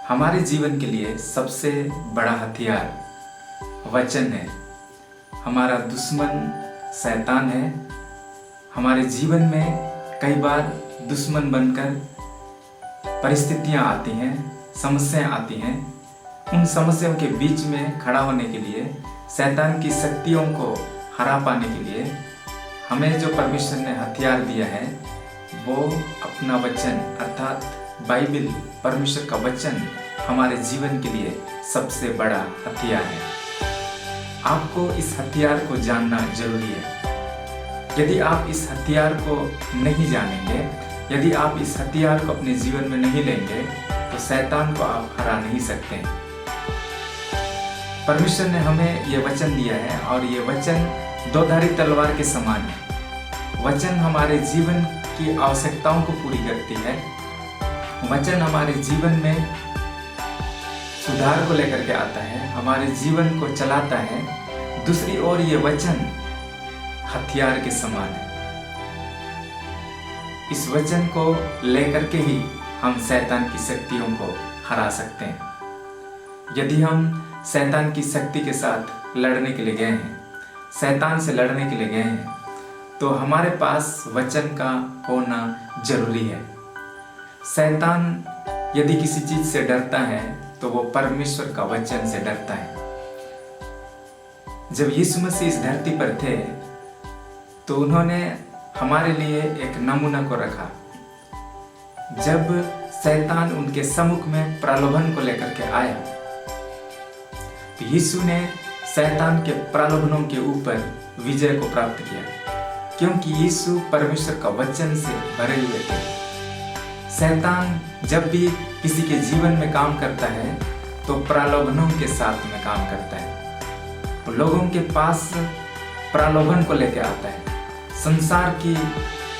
हमारे जीवन के लिए सबसे बड़ा हथियार वचन है। हमारा दुश्मन शैतान है। हमारे जीवन में कई बार दुश्मन बनकर परिस्थितियां आती हैं, समस्याएं आती हैं। उन समस्याओं के बीच में खड़ा होने के लिए, शैतान की शक्तियों को हरा पाने के लिए हमें जो परमेश्वर ने हथियार दिया है वो अपना वचन अर्थात बाइबल, परमेश्वर का वचन हमारे जीवन के लिए सबसे बड़ा हथियार है। आपको इस हथियार को जानना जरूरी है। यदि आप इस हथियार को नहीं जानेंगे, यदि आप इस हथियार को अपने जीवन में नहीं लेंगे तो शैतान को आप हरा नहीं सकते। परमेश्वर ने हमें यह वचन दिया है और ये वचन दो-धारी तलवार के समान है। वचन हमारे जीवन की आवश्यकताओं को पूरी करती है। वचन हमारे जीवन में सुधार को लेकर के आता है, हमारे जीवन को चलाता है। दूसरी ओर ये वचन हथियार के समान है। इस वचन को लेकर के ही हम शैतान की शक्तियों को हरा सकते हैं। यदि हम शैतान की शक्ति के साथ लड़ने के लिए गए हैं, शैतान से लड़ने के लिए गए हैं, तो हमारे पास वचन का होना जरूरी है। शैतान यदि किसी चीज से डरता है तो वो परमेश्वर का वचन से डरता है। जब यीशु मसीह इस धरती पर थे तो उन्होंने हमारे लिए एक नमूना को रखा। जब शैतान उनके सम्मुख में प्रलोभन को लेकर के आया तो यीशु ने शैतान के प्रलोभनों के ऊपर विजय को प्राप्त किया, क्योंकि यीशु परमेश्वर का वचन से भरे हुए थे। शैतान जब भी किसी के जीवन में काम करता है तो प्रलोभनों के साथ में काम करता है। वो लोगों के पास प्रलोभन को लेकर आता है, संसार की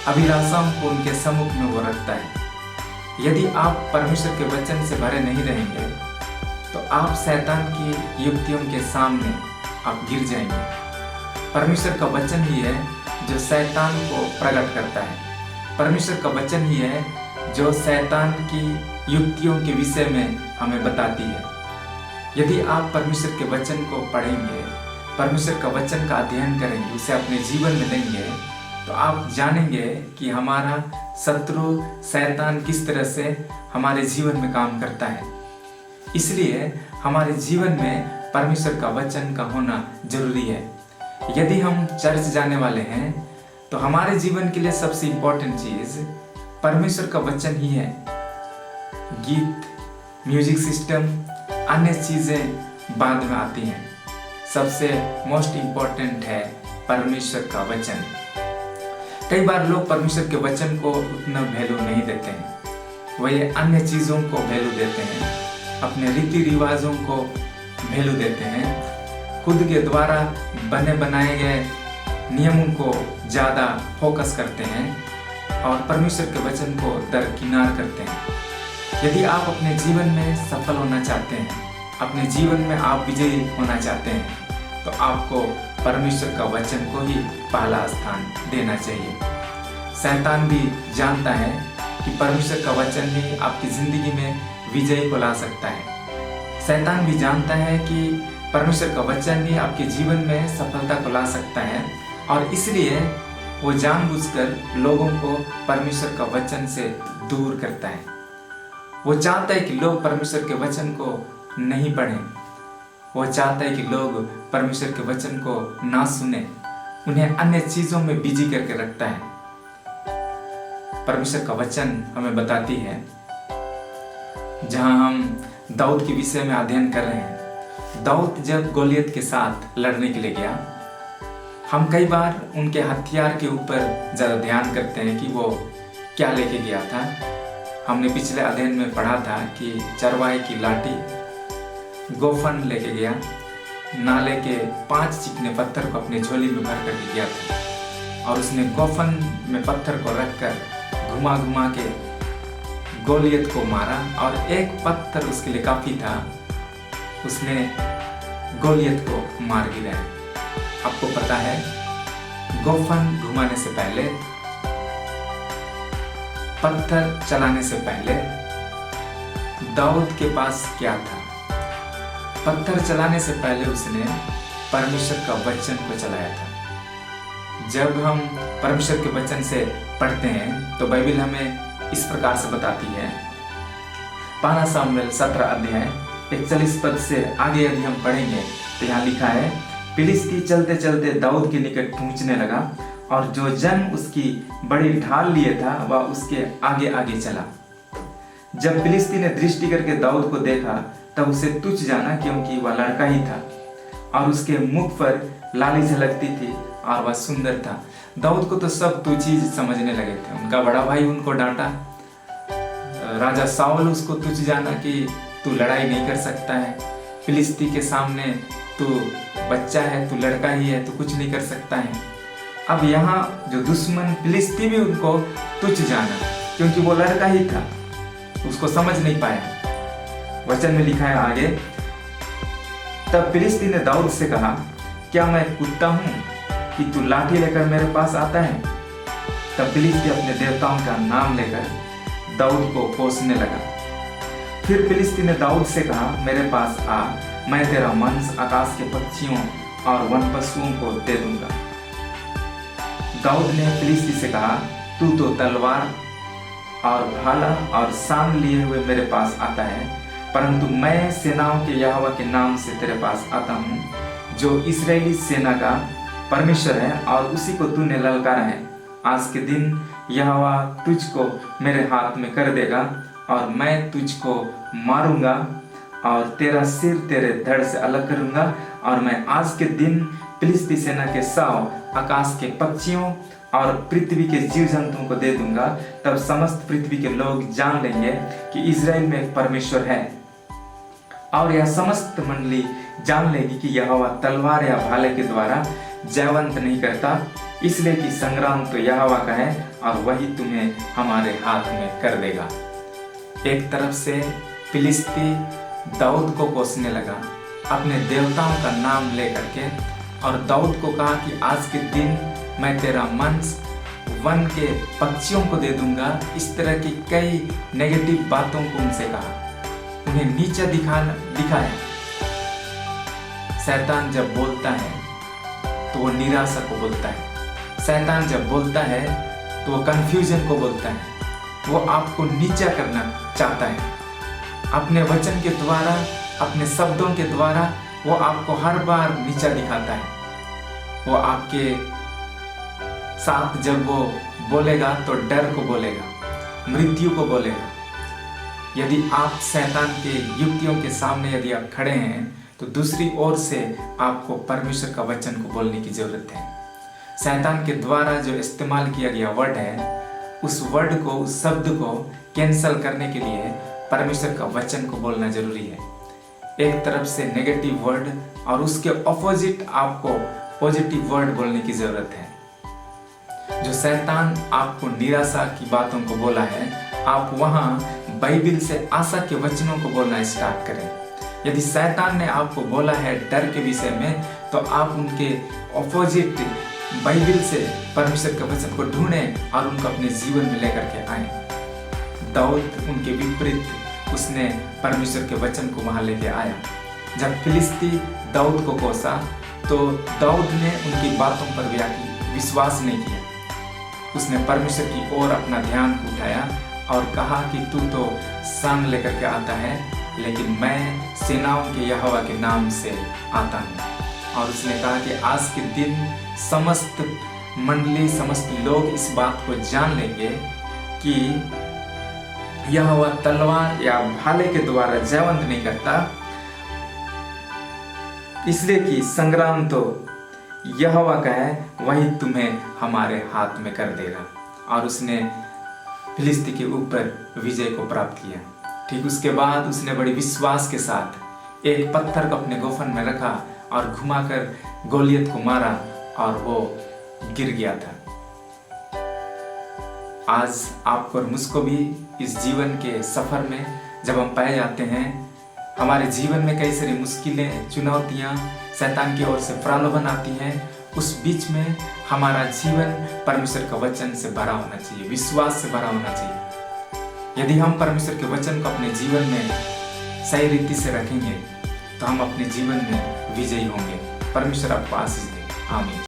अभिलाषाओं को उनके सम्मुख में वो रखता है। यदि आप परमेश्वर के वचन से भरे नहीं रहेंगे तो आप शैतान की युक्तियों के सामने आप गिर जाएंगे। परमेश्वर का वचन ही है जो शैतान को प्रकट करता है। परमेश्वर का वचन ही है जो शैतान की युक्तियों के विषय में हमें बताती है। यदि आप परमेश्वर के वचन को पढ़ेंगे, परमेश्वर का वचन का अध्ययन करेंगे, उसे अपने जीवन में लेंगे, तो आप जानेंगे कि हमारा शत्रु शैतान किस तरह से हमारे जीवन में काम करता है। इसलिए हमारे जीवन में परमेश्वर का वचन का होना जरूरी है। यदि हम चर्च जाने वाले हैं तो हमारे जीवन के लिए सबसे इम्पोर्टेंट चीज परमेश्वर का वचन ही है। गीत, म्यूजिक सिस्टम, अन्य चीजें बाद में आती हैं। सबसे मोस्ट इम्पोर्टेंट है परमेश्वर का वचन। कई बार लोग परमेश्वर के वचन को उतना वैल्यू नहीं देते हैं। वह अन्य चीजों को वैल्यू देते हैं, अपने रीति रिवाजों को वैल्यू देते हैं, खुद के द्वारा बने बनाए गए नियमों को ज्यादा फोकस करते हैं और परमेश्वर के वचन को दरकिनार करते हैं। यदि आप अपने जीवन में सफल होना चाहते हैं, अपने जीवन में आप विजयी होना चाहते हैं, तो आपको परमेश्वर का वचन को ही पहला स्थान देना चाहिए। शैतान भी जानता है कि परमेश्वर का वचन ही आपकी जिंदगी में विजय को ला सकता है। शैतान भी जानता है कि परमेश्वर का वचन ही आपके जीवन में सफलता को ला सकता है और इसलिए वो जानबूझकर लोगों को परमेश्वर का वचन से दूर करता है। वो चाहता है कि लोग परमेश्वर के वचन को नहीं पढ़ें। वो चाहता है कि लोग परमेश्वर के वचन को ना सुने, उन्हें अन्य चीजों में बिजी करके रखता है। परमेश्वर का वचन हमें बताती है, जहां हम दाऊद के विषय में अध्ययन कर रहे हैं। दाऊद जब गोलियत के साथ लड़ने के लिए गया, हम कई बार उनके हथियार के ऊपर ज़्यादा ध्यान करते हैं कि वो क्या लेके गया था। हमने पिछले अध्ययन में पढ़ा था कि चरवाहे की लाठी, गोफन लेके गया, नाले के 5 चिकने पत्थर को अपने झोली में भर करके गया था और उसने गोफन में पत्थर को रखकर घुमा घुमा के गोलियत को मारा और एक पत्थर उसके लिए काफी था, उसने गोलियत को मार गिराया। आपको पता है, गोफन घुमाने से पहले, पत्थर चलाने से पहले दाऊद के पास क्या था? पत्थर चलाने से पहले उसने परमेश्वर का वचन को चलाया था। जब हम परमेश्वर के वचन से पढ़ते हैं तो बाइबल हमें इस प्रकार से बताती है। पहला सामुएल 17 अध्याय 41 पद से आगे यदि हम पढ़ेंगे तो यहाँ लिखा है, फिलिस्ती चलते चलते दाऊद के निकट पहुंचने लगा और जो जन उसकी बड़ी ढाल लिए था वह उसके आगे आगे चला। जब फिलिस्ती ने दृष्टि करके दाऊद को देखा तब उसे तुच्छ जाना, क्योंकि वह लड़का ही था और उसके मुख पर लाली झलकती थी और वह सुंदर था। दाऊद को तो सब तुच्छ ही समझने लगे थे। उनका बड़ा भाई उनको डांटा, राजा साउल उसको तुच्छ जाना कि तू लड़ाई नहीं कर सकता है, फिलिस्ती के सामने तू बच्चा है, तू लड़का ही है, तू कुछ नहीं कर सकता है। अब यहाँ जो दुश्मन फिलिस्ती भी उनको तुच्छ जाना, क्योंकि वो लड़का ही था, उसको समझ नहीं पाया। वचन में लिखा है आगे, तब फिलिस्ती ने दाऊद से कहा, क्या मैं कुत्ता हूं कि तू लाठी लेकर मेरे पास आता है? तब फिलिस्ती अपने देवताओं का नाम लेकर दाऊद को कोसने लगा। फिर फिलिस्ती ने दाऊद से कहा, मेरे पास आ, मैं तेरा मांस आकाश के पक्षियों और वन पशुओं को दे दूंगा। दाऊद ने फिलिस्ती से कहा, तू तो तलवार और भाला और शान लिए हुए मेरे पास आता है, परंतु मैं सेनाओं के यहोवा के नाम से तेरे पास आता हूँ, जो इस्राएली सेना का परमेश्वर है और उसी को तूने ललकारा है। आज के दिन यहोवा तुझको मेरे हाथ में कर देगा और मैं तुझको मारूंगा और तेरा सिर तेरे धड़ से अलग करूंगा, और मैं आज के दिन फिलिस्ती सेना के 100 आकाश के पक्षियों और पृथ्वी के जीव जंतुओं को दे दूंगा। तब समस्त पृथ्वी के लोग जान लेंगे कि इजराइल में एक परमेश्वर है, और यह समस्त मंडली जान लेगी कि यहोवा तलवार या भाले के द्वारा जयवंत नहीं करता, इसलिए कि संग्राम तो यहोवा का है और वही तुम्हें हमारे हाथ में कर देगा। एक तरफ से फिलिस्ती दाऊद को कोसने लगा अपने देवताओं का नाम लेकर के, और दाऊद को कहा कि आज के दिन मैं तेरा मांस वन के पक्षियों को दे दूंगा। इस तरह की कई नेगेटिव बातों को उनसे कहा, उन्हें नीचा दिखाया। शैतान जब बोलता है तो वो निराशा को बोलता है। शैतान जब बोलता है तो वो कंफ्यूजन को बोलता है। वो आपको नीचा करना चाहता है। अपने वचन के द्वारा, अपने शब्दों के द्वारा वो आपको हर बार नीचा दिखाता है। वो आपके साथ जब वो बोलेगा तो डर को बोलेगा, मृत्यु को बोलेगा। यदि आप शैतान के युक्तियों के सामने यदि आप खड़े हैं तो दूसरी ओर से आपको परमेश्वर का वचन को बोलने की जरूरत है। शैतान के द्वारा जो इस्तेमाल किया गया वर्ड है, उस वर्ड को, उस शब्द को कैंसल करने के लिए परमेश्वर का वचन को बोलना जरूरी है। एक तरफ से नेगेटिव वर्ड और उसके ऑपोजिट आपको पॉजिटिव वर्ड बोलने की जरूरत है। जो शैतान आपको निराशा की बातों को बोला है, आप वहां बाइबल से आशा के वचनों को बोलना स्टार्ट करें। यदि शैतान ने आपको बोला है डर के विषय में, तो आप उनके ऑपोजिट बाइबल से परमेश्वर के वचन को ढूंढें और उनको अपने जीवन में लेकर के आए। दाऊद उनके विपरीत उसने परमेश्वर के वचन को वहां लेके आया। जब फिलिस्ती दाऊद को कोसा तो दाऊद ने उनकी बातों पर विश्वास नहीं किया। उसने परमेश्वर की ओर अपना ध्यान को उठाया और कहा कि तू तो शान लेकर के आता है, लेकिन मैं सेनाओं के यहोवा के नाम से आता हूँ। और उसने कहा कि आज के दिन समस्त मंडली, समस्त लोग इस बात को जान लेंगे कि यहोवा तलवार या भाले के द्वारा जयवंत नहीं करता, इसलिए कि संग्राम तो यहोवा का है, वही तुम्हें हमारे हाथ में कर देगा। और उसने फिलिस्ती के ऊपर विजय को प्राप्त किया। ठीक उसके बाद उसने बड़े विश्वास के साथ एक पत्थर को अपने गोफन में रखा और घुमाकर गोलियत को मारा और वो गिर गया था। आज आपको और मुझको भी इस जीवन के सफर में जब हम पाए जाते हैं, हमारे जीवन में कई सारी मुश्किलें, चुनौतियां, शैतान की ओर से प्रलोभन आती हैं, उस बीच में हमारा जीवन परमेश्वर का वचन से भरा होना चाहिए, विश्वास से भरा होना चाहिए। यदि हम परमेश्वर के वचन को अपने जीवन में सही रीति से रखेंगे तो हम अपने जीवन में विजयी होंगे। परमेश्वर आपको आशीष दे। आमीन।